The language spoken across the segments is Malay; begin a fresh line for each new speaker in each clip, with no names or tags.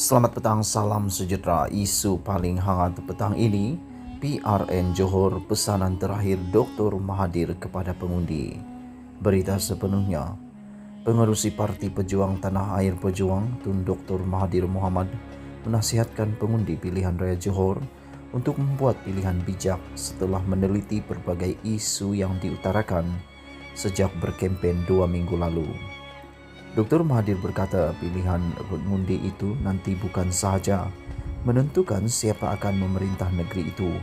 Selamat petang, salam sejahtera. Isu paling hangat petang ini, PRN Johor pesanan terakhir Dr. Mahathir kepada pengundi. Berita sepenuhnya, pengerusi Parti Pejuang Tanah Air Pejuang Tun Dr. Mahathir Mohamad menasihatkan pengundi pilihan raya Johor untuk membuat pilihan bijak setelah meneliti berbagai isu yang diutarakan sejak berkempen 2 minggu lalu. Dr. Mahathir berkata pilihan pengundi itu nanti bukan sahaja menentukan siapa akan memerintah negeri itu,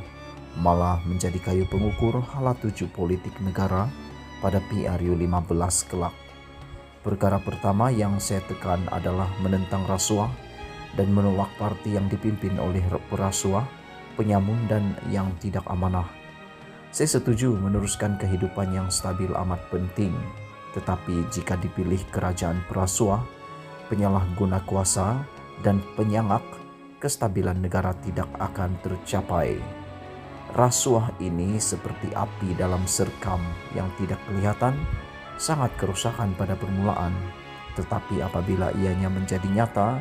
malah menjadi kayu pengukur hala tuju politik negara pada PRU 15 kelak. Perkara pertama yang saya tekan adalah menentang rasuah dan menolak parti yang dipimpin oleh perasuah, penyamun dan yang tidak amanah. Saya setuju meneruskan kehidupan yang stabil amat penting. Tetapi jika dipilih kerajaan perasuah, penyalahguna kuasa, dan penyangak, kestabilan negara tidak akan tercapai. Rasuah ini seperti api dalam serkam yang tidak kelihatan, sangat kerusakan pada permulaan. Tetapi apabila ianya menjadi nyata,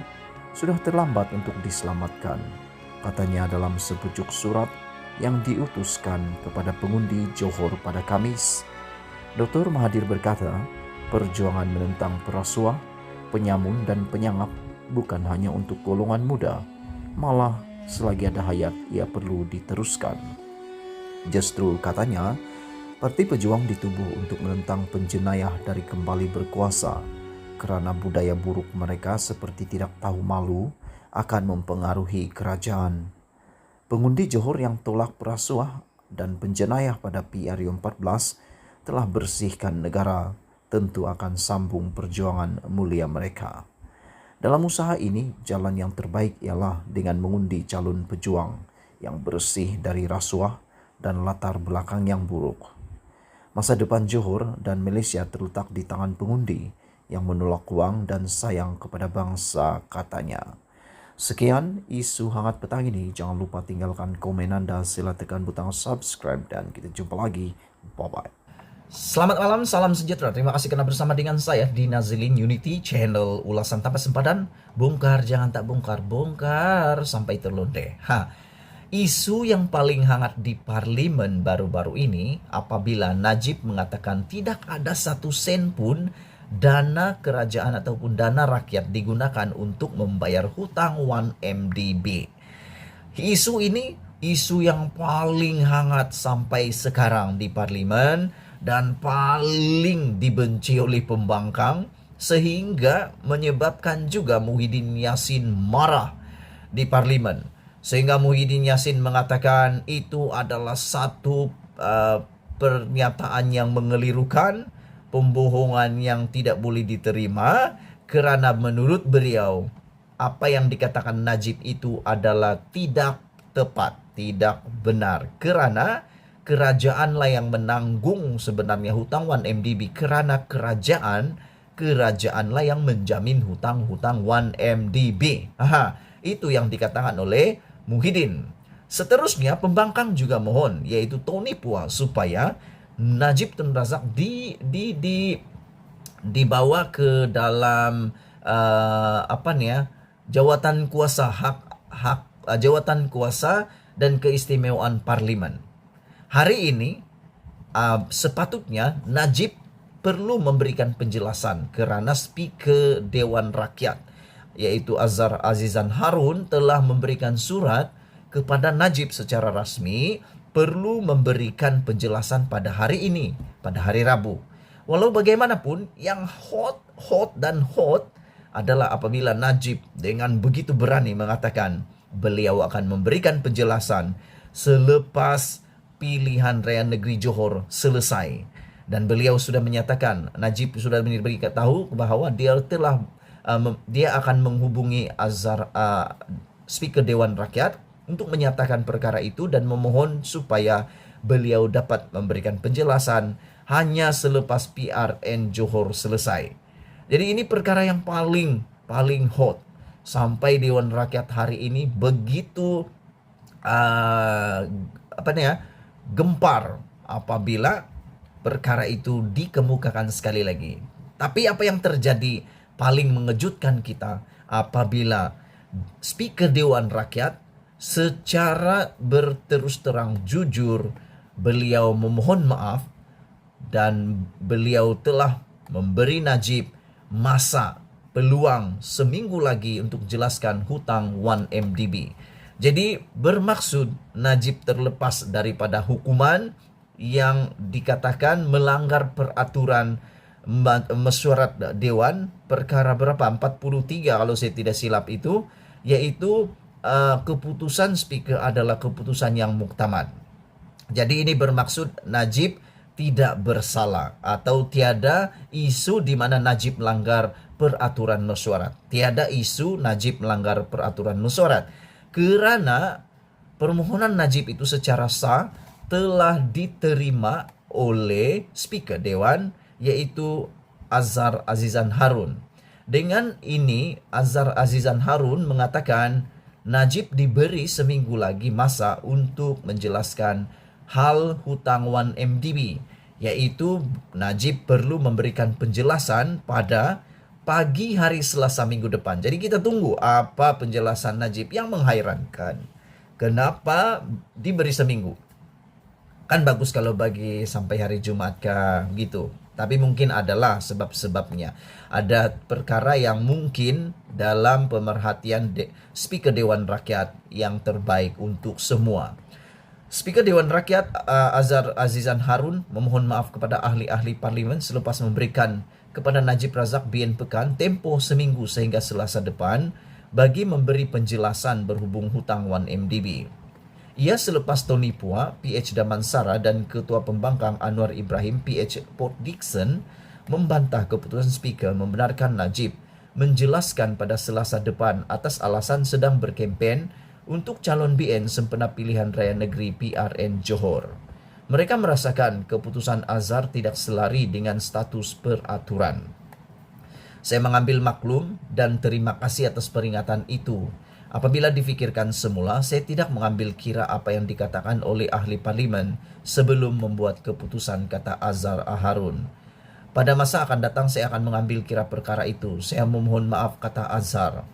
sudah terlambat untuk diselamatkan. Katanya dalam sepucuk surat yang diutuskan kepada pengundi Johor pada Kamis. Dr. Mahathir berkata, perjuangan menentang perasuah, penyamun dan penyangap bukan hanya untuk golongan muda, malah selagi ada hayat ia perlu diteruskan. Justru katanya, Parti Pejuang ditubuh untuk menentang penjenayah dari kembali berkuasa, karena budaya buruk mereka seperti tidak tahu malu akan mempengaruhi kerajaan. Pengundi Johor yang tolak perasuah dan penjenayah pada PRU 14 telah bersihkan negara, tentu akan sambung perjuangan mulia mereka. Dalam usaha ini, jalan yang terbaik ialah dengan mengundi calon pejuang yang bersih dari rasuah dan latar belakang yang buruk. Masa depan Johor dan Malaysia terletak di tangan pengundi yang menolak uang dan sayang kepada bangsa, katanya. Sekian isu hangat petang ini. Jangan lupa tinggalkan komen Anda, sila tekan butang subscribe dan kita jumpa lagi. Bye-bye.
Selamat malam, salam sejahtera. Terima kasih karena bersama dengan saya di Nazilin Unity, channel ulasan tanpa sempadan. Bongkar jangan tak bongkar, bongkar sampai terlonde. Isu yang paling hangat di parlimen baru-baru ini apabila Najib mengatakan tidak ada 1 sen pun dana kerajaan ataupun dana rakyat digunakan untuk membayar hutang 1MDB. Isu ini isu yang paling hangat sampai sekarang di parlimen dan paling dibenci oleh pembangkang, sehingga menyebabkan juga Muhyiddin Yassin marah di parlimen. Sehingga Muhyiddin Yassin mengatakan itu adalah satu pernyataan yang mengelirukan, pembohongan yang tidak boleh diterima, kerana menurut beliau apa yang dikatakan Najib itu adalah tidak tepat, tidak benar, kerana kerajaanlah yang menanggung sebenarnya hutang 1MDB, kerana kerajaanlah yang menjamin hutang-hutang 1MDB. Itu yang dikatakan oleh Muhyiddin. Seterusnya pembangkang juga mohon, yaitu Tony Pua, supaya Najib Tun Razak dibawa ke dalam jawatan kuasa jawatan kuasa dan keistimewaan parlimen. Hari ini sepatutnya Najib perlu memberikan penjelasan kerana Speaker Dewan Rakyat yaitu Azhar Azizan Harun telah memberikan surat kepada Najib secara rasmi perlu memberikan penjelasan pada hari ini, pada hari Rabu. Walau bagaimanapun, yang hot adalah apabila Najib dengan begitu berani mengatakan beliau akan memberikan penjelasan selepas pilihan raya negeri Johor selesai. Dan beliau sudah menyatakan, Najib sudah beritahu bahawa dia akan menghubungi Speaker Dewan Rakyat untuk menyatakan perkara itu dan memohon supaya beliau dapat memberikan penjelasan hanya selepas PRN Johor selesai. Jadi ini perkara yang paling hot. Sampai Dewan Rakyat hari ini begitu gempar apabila perkara itu dikemukakan sekali lagi. Tapi apa yang terjadi paling mengejutkan kita apabila Speaker Dewan Rakyat secara berterus terang jujur beliau memohon maaf dan beliau telah memberi Najib masa peluang seminggu lagi untuk jelaskan hutang 1MDB. Jadi bermaksud Najib terlepas daripada hukuman yang dikatakan melanggar peraturan mesyuarat Dewan perkara berapa 43 kalau saya tidak silap itu, yaitu keputusan speaker adalah keputusan yang muktamad. Jadi ini bermaksud Najib tidak bersalah atau tiada isu di mana Najib melanggar peraturan mesyuarat. Tiada isu Najib melanggar peraturan mesyuarat kerana permohonan Najib itu secara sah telah diterima oleh Speaker Dewan yaitu Azhar Azizan Harun. Dengan ini Azhar Azizan Harun mengatakan Najib diberi seminggu lagi masa untuk menjelaskan hal hutang 1MDB, yaitu Najib perlu memberikan penjelasan pada pagi hari Selasa minggu depan. Jadi kita tunggu apa penjelasan Najib yang menghairankan. Kenapa diberi seminggu? Kan bagus kalau bagi sampai hari Jumat kah gitu. Tapi mungkin adalah sebab-sebabnya. Ada perkara yang mungkin dalam pemerhatian Speaker Dewan Rakyat yang terbaik untuk semua. Speaker Dewan Rakyat Azhar Azizan Harun memohon maaf kepada ahli-ahli parlimen selepas memberikan kepada Najib Razak Bien Pekan tempoh seminggu sehingga Selasa depan bagi memberi penjelasan berhubung hutang 1MDB. Ia selepas Tony Pua, PH Damansara dan Ketua Pembangkang Anwar Ibrahim, PH Port Dickson membantah keputusan Speaker membenarkan Najib menjelaskan pada Selasa depan atas alasan sedang berkempen untuk calon BN sempena pilihan raya negeri PRN Johor. Mereka merasakan keputusan Azhar tidak selari dengan status peraturan. Saya mengambil maklum dan terima kasih atas peringatan itu. Apabila difikirkan semula, saya tidak mengambil kira apa yang dikatakan oleh ahli parlimen sebelum membuat keputusan, kata Azhar Harun. Pada masa akan datang saya akan mengambil kira perkara itu. Saya memohon maaf, kata Azhar.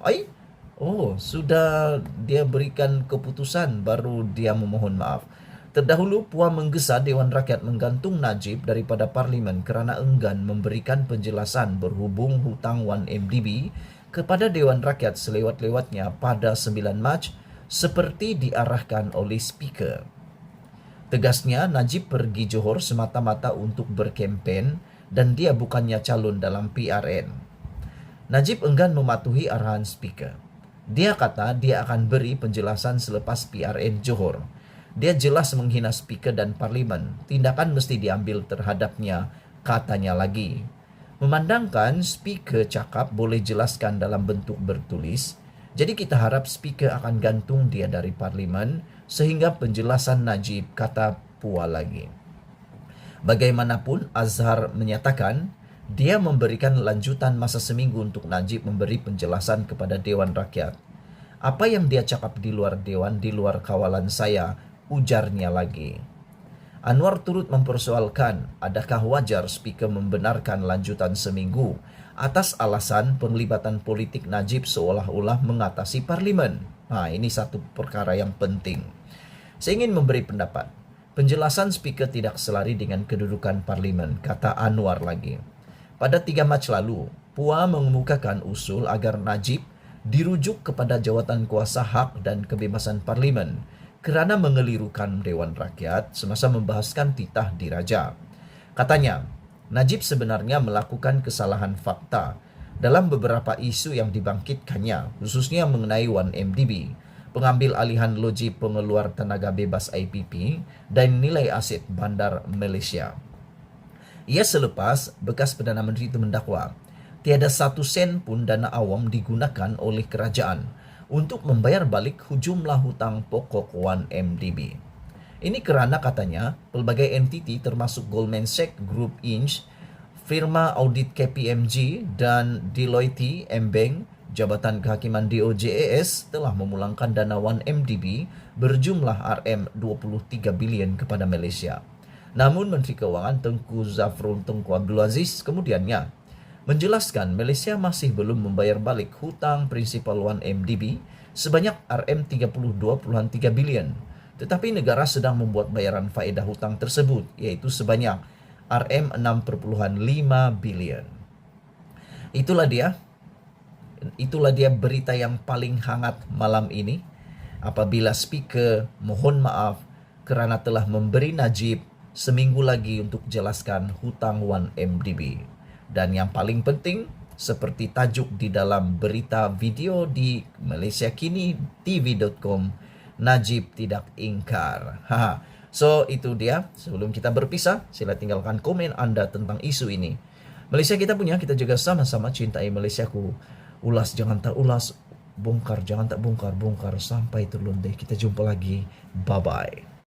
Sudah dia berikan keputusan baru dia memohon maaf. Terdahulu Puan menggesa Dewan Rakyat menggantung Najib daripada parlimen kerana enggan memberikan penjelasan berhubung hutang 1MDB kepada Dewan Rakyat selewat-lewatnya pada 9 Mac seperti diarahkan oleh Speaker. Tegasnya Najib pergi Johor semata-mata untuk berkempen dan dia bukannya calon dalam PRN. Najib enggan mematuhi arahan Speaker. Dia kata dia akan beri penjelasan selepas PRN Johor. Dia jelas menghina Speaker dan Parlimen. Tindakan mesti diambil terhadapnya, katanya lagi. Memandangkan Speaker cakap boleh jelaskan dalam bentuk bertulis, jadi kita harap Speaker akan gantung dia dari Parlimen sehingga penjelasan Najib, kata Pua lagi. Bagaimanapun Azhar menyatakan dia memberikan lanjutan masa seminggu untuk Najib memberi penjelasan kepada Dewan Rakyat. Apa yang dia cakap di luar Dewan, di luar kawalan saya, ujarnya lagi. Anwar turut mempersoalkan adakah wajar Speaker membenarkan lanjutan seminggu atas alasan penglibatan politik Najib seolah-olah mengatasi parlimen. Ini satu perkara yang penting. Saya ingin memberi pendapat. Penjelasan Speaker tidak selari dengan kedudukan parlimen, kata Anwar lagi. Pada 3 Mac lalu, Pua mengemukakan usul agar Najib dirujuk kepada jawatan kuasa hak dan kebebasan parlimen kerana mengelirukan Dewan Rakyat semasa membahaskan titah diraja. Katanya, Najib sebenarnya melakukan kesalahan fakta dalam beberapa isu yang dibangkitkannya, khususnya mengenai 1MDB, pengambil alihan loji pengeluar tenaga bebas IPP, dan nilai aset bandar Malaysia. Ia selepas bekas Perdana Menteri itu mendakwa, tiada 1 sen pun dana awam digunakan oleh kerajaan untuk membayar balik jumlah hutang pokok 1MDB. Ini kerana katanya pelbagai entiti termasuk Goldman Sachs Group Inc., firma audit KPMG dan Deloitte Bank, Jabatan Kehakiman DOJAS telah memulangkan dana 1MDB berjumlah RM23 bilion kepada Malaysia. Namun Menteri Keuangan Tengku Zafrul Tengku Abdul Aziz kemudiannya menjelaskan Malaysia masih belum membayar balik hutang prinsipal 1MDB sebanyak RM32.3 bilion. Tetapi negara sedang membuat bayaran faedah hutang tersebut, iaitu sebanyak RM6.5 bilion. Itulah dia berita yang paling hangat malam ini. Apabila speaker mohon maaf kerana telah memberi Najib seminggu lagi untuk jelaskan hutang 1MDB. Dan yang paling penting, seperti tajuk di dalam berita video di malaysiakini.tv.com, Najib tidak ingkar. So itu dia. Sebelum kita berpisah, sila tinggalkan komen anda tentang isu ini. Malaysia kita punya, kita juga sama-sama cintai Malaysiaku. Ulas jangan tak ulas, bongkar jangan tak bongkar, bongkar sampai terlundih. Kita jumpa lagi. Bye-bye.